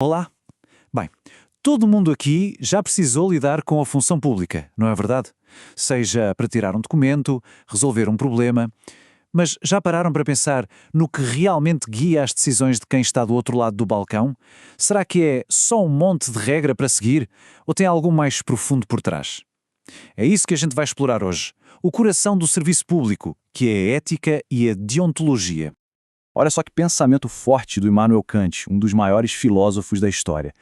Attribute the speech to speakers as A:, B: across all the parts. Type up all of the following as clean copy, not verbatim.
A: Olá! Bem, todo mundo aqui já precisou lidar com a função pública, não é verdade? Seja para tirar um documento, resolver um problema, mas já pararam para pensar no que realmente guia as decisões de quem está do outro lado do balcão? Será que é só um monte de regra para seguir ou tem algo mais profundo por trás? É isso que a gente vai explorar hoje. O coração do serviço público, que é a ética e a deontologia.
B: Olha só que pensamento forte do Immanuel Kant, um dos maiores filósofos da história.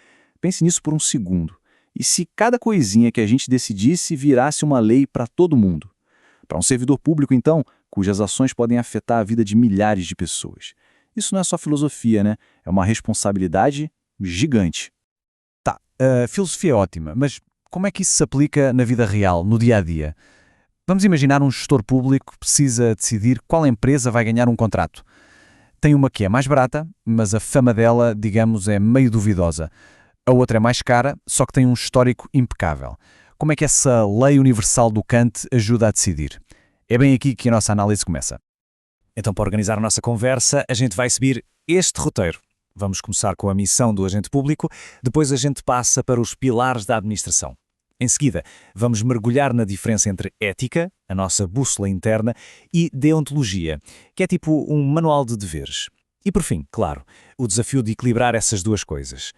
B: Pense nisso por um segundo. E se cada coisinha que a gente decidisse virasse uma lei para todo mundo? Para um servidor público, então, cujas ações podem afetar a vida de milhares de pessoas. Isso não é só filosofia, né? É uma responsabilidade gigante.
C: Tá, a filosofia é ótima, mas como é que isso se aplica na vida real, no dia a dia? Vamos imaginar um gestor público que precisa decidir qual empresa vai ganhar um contrato. Tem uma que é mais barata, mas a fama dela, digamos, é meio duvidosa. A outra é mais cara, só que tem um histórico impecável. Como é que essa lei universal do Kant ajuda a decidir? É bem aqui que a nossa análise começa.
A: Então, para organizar a nossa conversa, a gente vai seguir este roteiro. Vamos começar com a missão do agente público, depois a gente passa para os pilares da administração. Em seguida, vamos mergulhar na diferença entre ética, a nossa bússola interna, e deontologia, que é tipo um manual de deveres. E por fim, claro, o desafio de equilibrar essas duas coisas.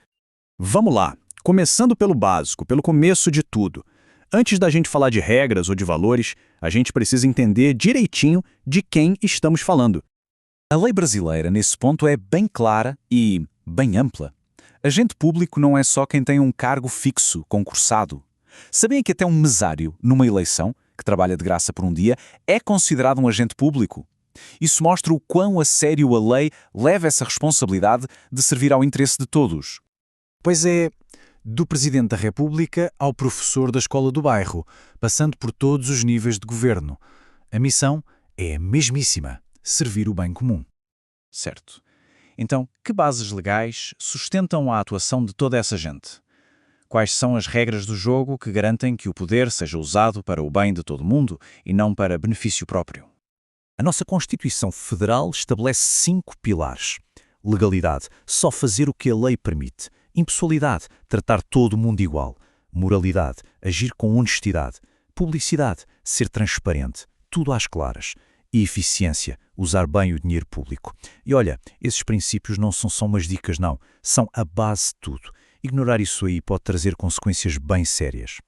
B: Vamos lá, começando pelo básico, pelo começo de tudo. Antes da gente falar de regras ou de valores, a gente precisa entender direitinho de quem estamos falando.
A: A lei brasileira, nesse ponto, é bem clara e bem ampla. Agente público não é só quem tem um cargo fixo, concursado. Sabem que até um mesário, numa eleição, que trabalha de graça por um dia, é considerado um agente público? Isso mostra o quão a sério a lei leva essa responsabilidade de servir ao interesse de todos.
C: Pois é, do Presidente da República ao professor da escola do bairro, passando por todos os níveis de governo. A missão é a mesmíssima: servir o bem comum.
A: Certo. Então, que bases legais sustentam a atuação de toda essa gente? Quais são as regras do jogo que garantem que o poder seja usado para o bem de todo mundo e não para benefício próprio?
C: A nossa Constituição Federal estabelece 5 pilares. Legalidade, só fazer o que a lei permite. Impessoalidade, tratar todo mundo igual. Moralidade, agir com honestidade. Publicidade, ser transparente, tudo às claras. E eficiência, usar bem o dinheiro público. E olha, esses princípios não são só umas dicas, não. São a base de tudo. Ignorar isso aí pode trazer consequências bem sérias.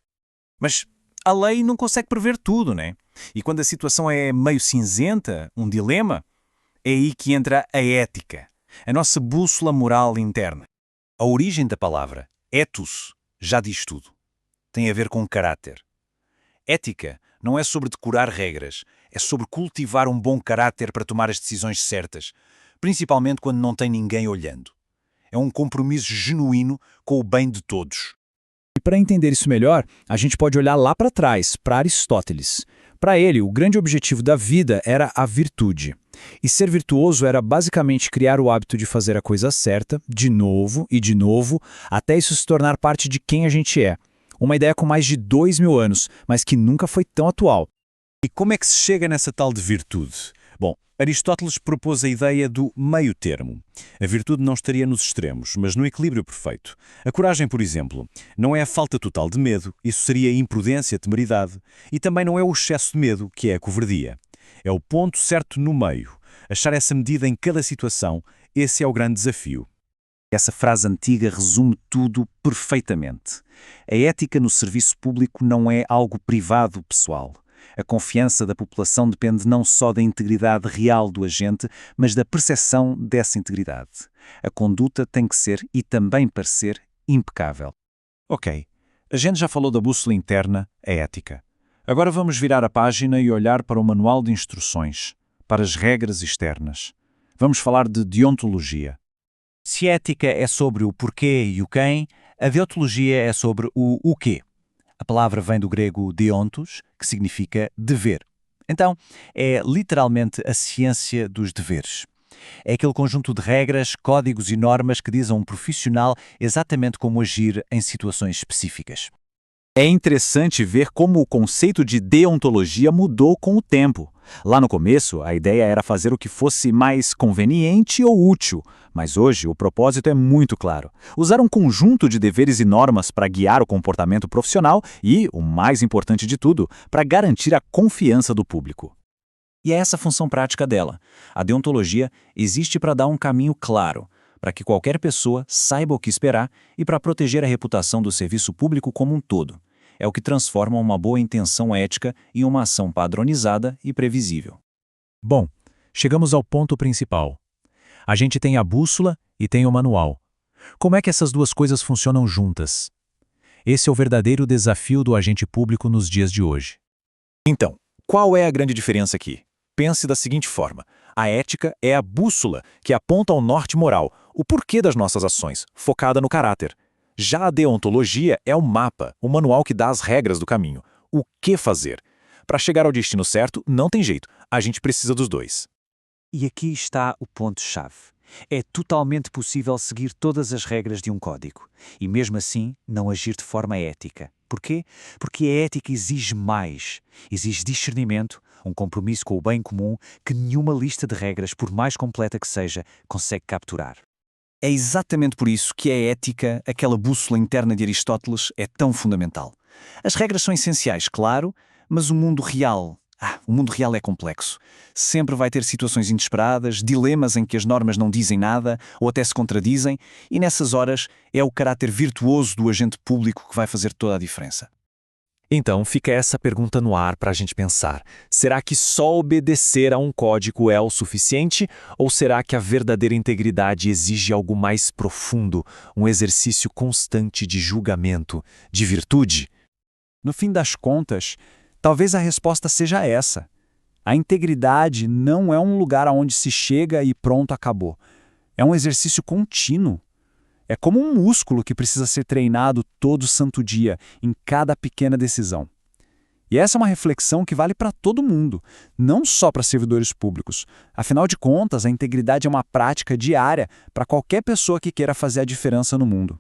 A: Mas a lei não consegue prever tudo, né? E quando a situação é meio cinzenta, um dilema, é aí que entra a ética, a nossa bússola moral interna. A origem da palavra, ethos, já diz tudo. Tem a ver com caráter. Ética não é sobre decorar regras, é sobre cultivar um bom caráter para tomar as decisões certas, principalmente quando não tem ninguém olhando. É um compromisso genuíno com o bem de todos.
B: E para entender isso melhor, a gente pode olhar lá para trás, para Aristóteles. Para ele, o grande objetivo da vida era a virtude. E ser virtuoso era basicamente criar o hábito de fazer a coisa certa, de novo e de novo, até isso se tornar parte de quem a gente é. Uma ideia com mais de 2000 anos, mas que nunca foi tão atual.
A: E como é que se chega nessa tal de virtude? Bom, Aristóteles propôs a ideia do meio termo. A virtude não estaria nos extremos, mas no equilíbrio perfeito. A coragem, por exemplo, não é a falta total de medo, isso seria imprudência, temeridade. E também não é o excesso de medo, que é a covardia. É o ponto certo no meio. Achar essa medida em cada situação, esse é o grande desafio. Essa frase antiga resume tudo perfeitamente. A ética no serviço público não é algo privado, pessoal. A confiança da população depende não só da integridade real do agente, mas da percepção dessa integridade. A conduta tem que ser, e também parecer, impecável. Ok, a gente já falou da bússola interna, a ética. Agora vamos virar a página e olhar para o manual de instruções, para as regras externas. Vamos falar de deontologia. Se a ética é sobre o porquê e o quem, a deontologia é sobre o quê. A palavra vem do grego deontos, que significa dever. Então, é literalmente a ciência dos deveres. É aquele conjunto de regras, códigos e normas que diz a um profissional exatamente como agir em situações específicas.
B: É interessante ver como o conceito de deontologia mudou com o tempo. Lá no começo, a ideia era fazer o que fosse mais conveniente ou útil, mas hoje o propósito é muito claro: usar um conjunto de deveres e normas para guiar o comportamento profissional e, o mais importante de tudo, para garantir a confiança do público. E é essa a função prática dela. A deontologia existe para dar um caminho claro, para que qualquer pessoa saiba o que esperar e para proteger a reputação do serviço público como um todo. É o que transforma uma boa intenção ética em uma ação padronizada e previsível.
C: Bom, chegamos ao ponto principal. A gente tem a bússola e tem o manual. Como é que essas duas coisas funcionam juntas? Esse é o verdadeiro desafio do agente público nos dias de hoje.
B: Então, qual é a grande diferença aqui? Pense da seguinte forma: a ética é a bússola que aponta ao norte moral, o porquê das nossas ações, focada no caráter. Já a deontologia é o mapa, o manual que dá as regras do caminho, o que fazer. Para chegar ao destino certo, não tem jeito, a gente precisa dos dois.
D: E aqui está o ponto-chave. É totalmente possível seguir todas as regras de um código e, mesmo assim, não agir de forma ética. Porquê? Porque a ética exige mais. Exige discernimento, um compromisso com o bem comum que nenhuma lista de regras, por mais completa que seja, consegue capturar.
B: É exatamente por isso que a ética, aquela bússola interna de Aristóteles, é tão fundamental. As regras são essenciais, claro, mas o mundo real é complexo. Sempre vai ter situações inesperadas, dilemas em que as normas não dizem nada ou até se contradizem, e nessas horas é o caráter virtuoso do agente público que vai fazer toda a diferença.
C: Então fica essa pergunta no ar para a gente pensar. Será que só obedecer a um código é o suficiente? Ou será que a verdadeira integridade exige algo mais profundo, um exercício constante de julgamento, de virtude?
B: No fim das contas, talvez a resposta seja essa. A integridade não é um lugar aonde se chega e pronto, acabou. É um exercício contínuo. É como um músculo que precisa ser treinado todo santo dia, em cada pequena decisão. E essa é uma reflexão que vale para todo mundo, não só para servidores públicos. Afinal de contas, a integridade é uma prática diária para qualquer pessoa que queira fazer a diferença no mundo.